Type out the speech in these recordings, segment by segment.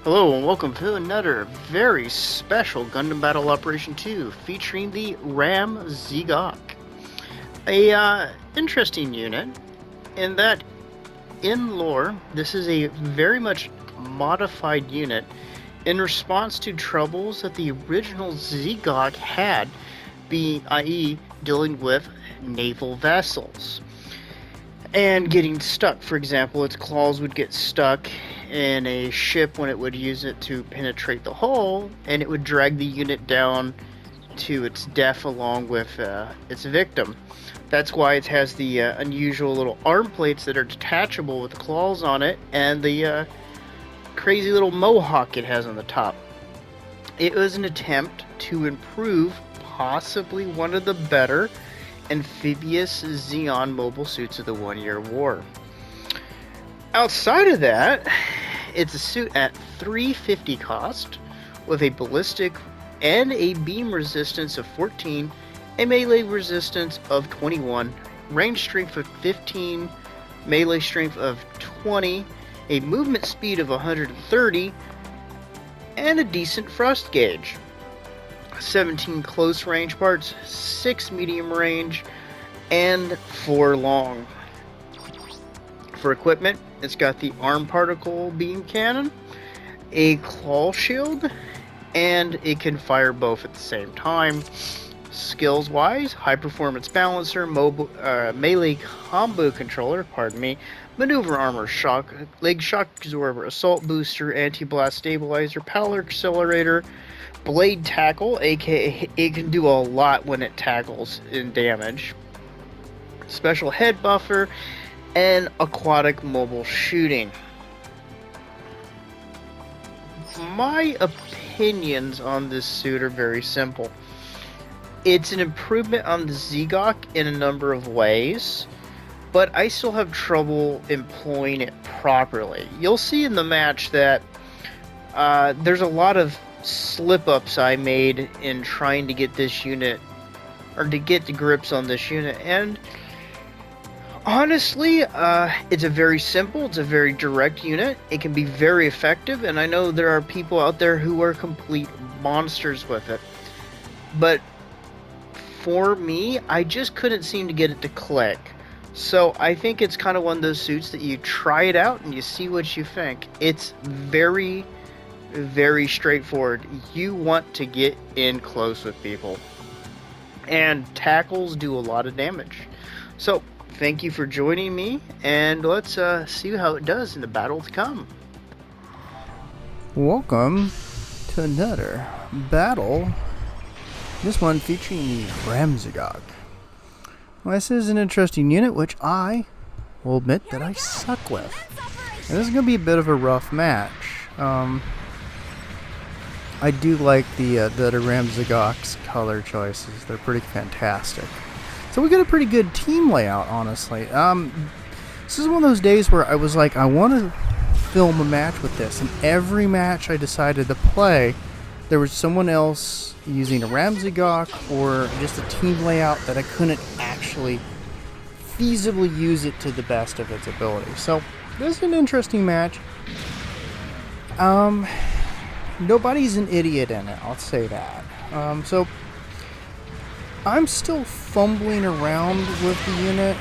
Hello and welcome to another very special Gundam Battle Operation 2 featuring the Ram Zigok. A interesting unit in that in lore this is a very much modified unit in response to troubles that the original Zigok had, i.e. dealing with naval vessels and getting stuck. For example, its claws would get stuck in a ship when it would use it to penetrate the hull, and it would drag the unit down to its death along with its victim. That's why it has the unusual little arm plates that are detachable with claws on it, and the crazy little mohawk it has on the top. It was an attempt to improve possibly one of the better amphibious Zeon mobile suits of the 1 Year War. Outside of that, it's a suit at 350 cost with a ballistic and a beam resistance of 14, a melee resistance of 21, range strength of 15, melee strength of 20, a movement speed of 130, and a decent thrust gauge. 17 close range parts, 6 medium range, and 4 long. For equipment, it's got the arm particle beam cannon, a claw shield, and it can fire both at the same time. Skills wise, high performance balancer, melee combo controller, maneuver armor, leg shock absorber, assault booster, anti-blast stabilizer, power accelerator, blade tackle, aka it can do a lot when it tackles in damage, special head buffer, and aquatic mobile shooting. My opinions on this suit are very simple. It's an improvement on the Zigok in a number of ways, but I still have trouble employing it properly. You'll see in the match that there's a lot of slip-ups I made in trying to get this unit, or to get the grips on this unit, and honestly, it's a very simple, it's a very direct unit. It can be very effective, and I know there are people out there who are complete monsters with it. But for me, I just couldn't seem to get it to click. So I think it's kind of one of those suits that you try it out and you see what you think. It's very, very straightforward. You want to get in close with people. And tackles do a lot of damage. So thank you for joining me, and let's see how it does in the battle to come. Welcome to another battle. This one featuring the Ram Zigok. Well, this is an interesting unit, which I will admit that I suck with. And this is going to be a bit of a rough match. I do like the Ram Zigok's color choices. They're pretty fantastic. So we got a pretty good team layout, honestly. This is one of those days where I was like, I want to film a match with this. And every match I decided to play, there was someone else using a Ram Zigok or just a team layout that I couldn't actually feasibly use it to the best of its ability. So this is an interesting match. Nobody's an idiot in it, I'll say that. So I'm still fumbling around with the unit,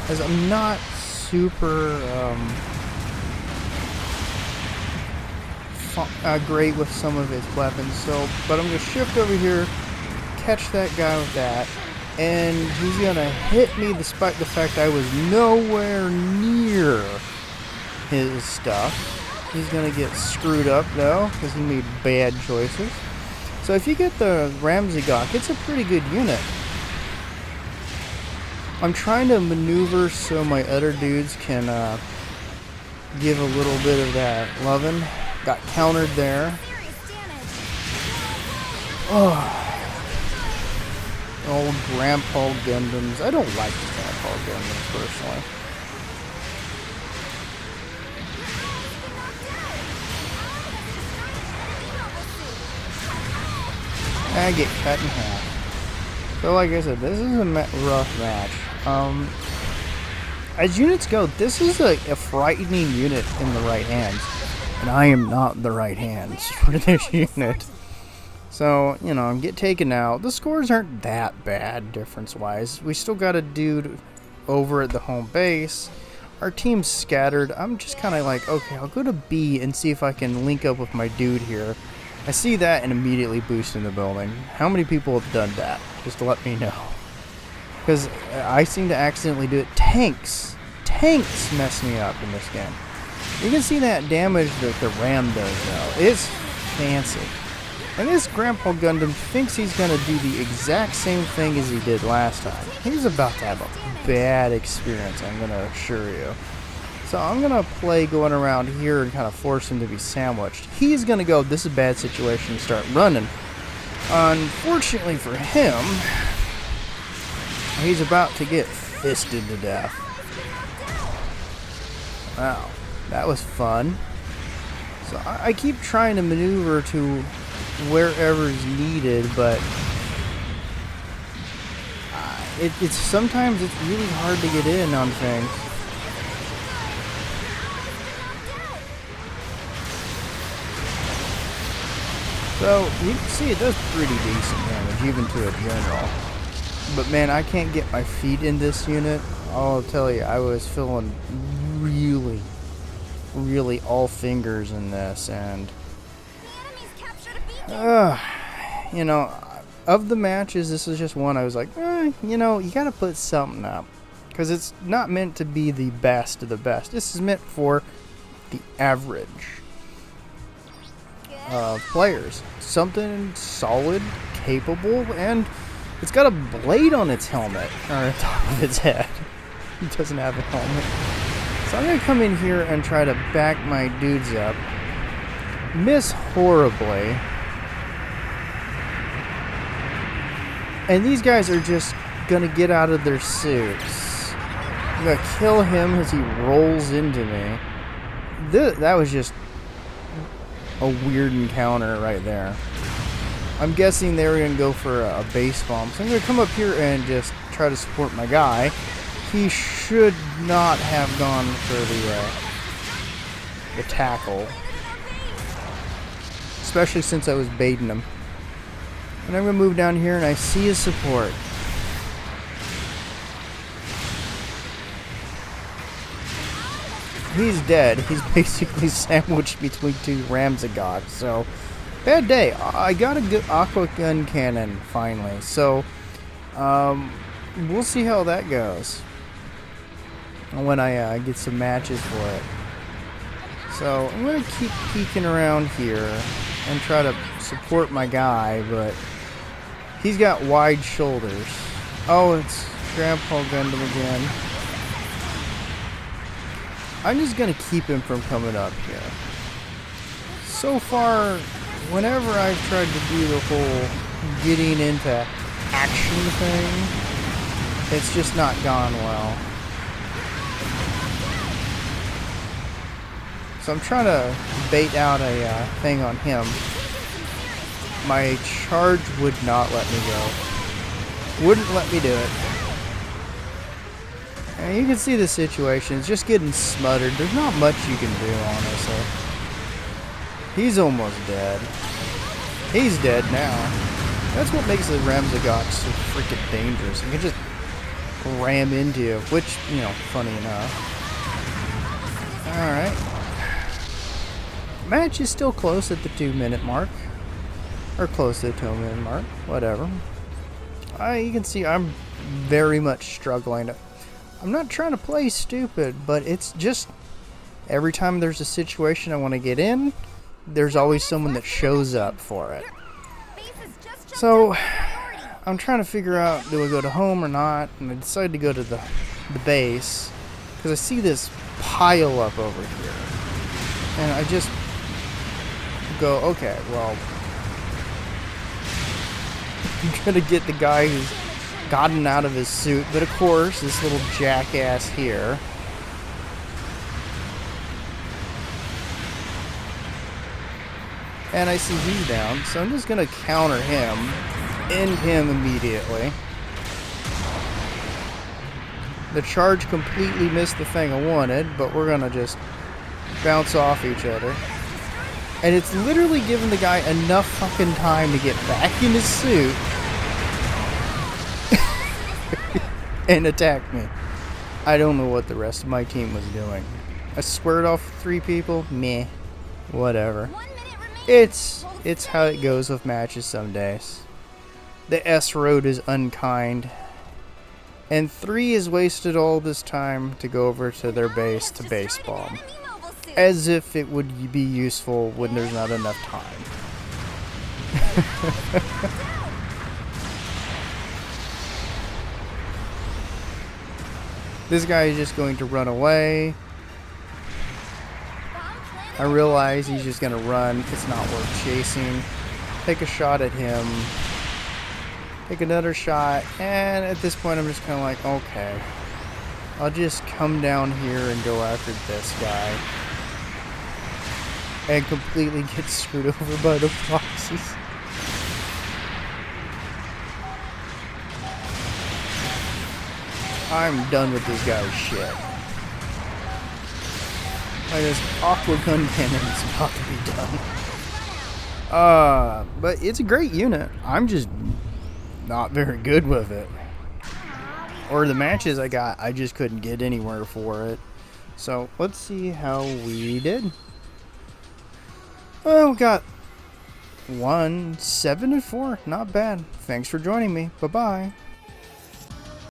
as I'm not super great with some of its weapons. So, but I'm gonna shift over here, catch that guy with that, and he's gonna hit me despite the fact I was nowhere near his stuff. He's gonna get screwed up though, because he made bad choices. So if you get the Ram Zigok, it's a pretty good unit. I'm trying to maneuver so my other dudes can give a little bit of that lovin'. Got countered there. Oh, old Grandpa Gundams. I don't like the Grandpa Gundams personally. I get cut in half. So like I said, this is a rough match. As units go, this is a frightening unit in the right hands. and I am not the right hands for this unit. So, you know, get taken out. The scores aren't that bad difference-wise. We still got a dude over at the home base. Our team's scattered. I'm just kind of like, okay, I'll go to B and see if I can link up with my dude here. I see that and immediately boost in the building. How many people have done that? Just to let me know. Because I seem to accidentally do it. Tanks mess me up in this game. You can see that damage that the Ram does though. It's fancy. And this Grandpa Gundam thinks he's going to do the exact same thing as he did last time. He's about to have a bad experience, I'm going to assure you. So I'm going to play going around here and kind of force him to be sandwiched. He's going to go, this is a bad situation, and start running. Unfortunately for him, he's about to get fisted to death. Wow, that was fun. So I keep trying to maneuver to wherever's needed, but it's sometimes it's really hard to get in on things. So you can see it does pretty decent damage, even to a general. But man, I can't get my feet in this unit. I'll tell you, I was feeling really all fingers in this, and you know, of the matches, this is just one I was like, you know, you gotta put something up, because it's not meant to be the best of the best. This is meant for the average players. Something solid, capable, and it's got a blade on its helmet, or on top of its head. It doesn't have a helmet. So I'm going to come in here and try to back my dudes up. Miss horribly. And these guys are just going to get out of their suits. I'm going to kill him as he rolls into me. That was just a weird encounter right there. I'm guessing they were going to go for a base bomb. So I'm going to come up here and just try to support my guy. He should not have gone for the tackle. Especially since I was baiting him. And I'm going to move down here and I see his support. He's dead. He's basically sandwiched between two Ramzagots. So, bad day. I got a good aqua gun cannon finally. So, we'll see how that goes when I get some matches for it. So, I'm going to keep peeking around here and try to support my guy, but he's got wide shoulders. Oh, it's Grandpa Gundam again. I'm just going to keep him from coming up here. So far, whenever I've tried to do the whole getting into action thing, it's just not gone well. So I'm trying to bait out a thing on him. My charge would not let me go. Wouldn't let me do it. And you can see the situation. It's just getting smuttered. There's not much you can do, honestly. He's almost dead. He's dead now. That's what makes the Ramzagots so freaking dangerous. You can just ram into you, which, you know, funny enough. Alright. Match is still close at the 2-minute mark. Or close to the 2-minute mark. Whatever. You can see I'm very much struggling. I'm not trying to play stupid, but it's just every time there's a situation I want to get in, there's always someone that shows up for it. So I'm trying to figure out, do I go to home or not? And I decided to go to the base because I see this pile up over here. And I just go, okay, well, I'm going to get the guy who's gotten out of his suit, but of course, this little jackass here and I see he's down, so I'm just gonna counter him, end him immediately. The charge completely missed the thing I wanted, but we're gonna just bounce off each other. And it's literally given the guy enough fucking time to get back in his suit and attack me. I don't know what the rest of my team was doing. I squared off 3 people. Meh. Whatever. It's how it goes with matches some days. The S road is unkind. And 3 has wasted all this time to go over to their base to base bomb. As if it would be useful when there's not enough time. This guy is just going to run away. I realize he's just going to run. It's not worth chasing. Take a shot at him. Take another shot. And at this point I'm just kind of like, okay. I'll just come down here and go after this guy. And completely get screwed over by the foxes. I'm done with this guy's shit. Like, this aqua gun cannon is about to be done. But it's a great unit. I'm just not very good with it. Or the matches I got, I just couldn't get anywhere for it. So, let's see how we did. Well, we got 7 and 4. Not bad. Thanks for joining me. Bye-bye.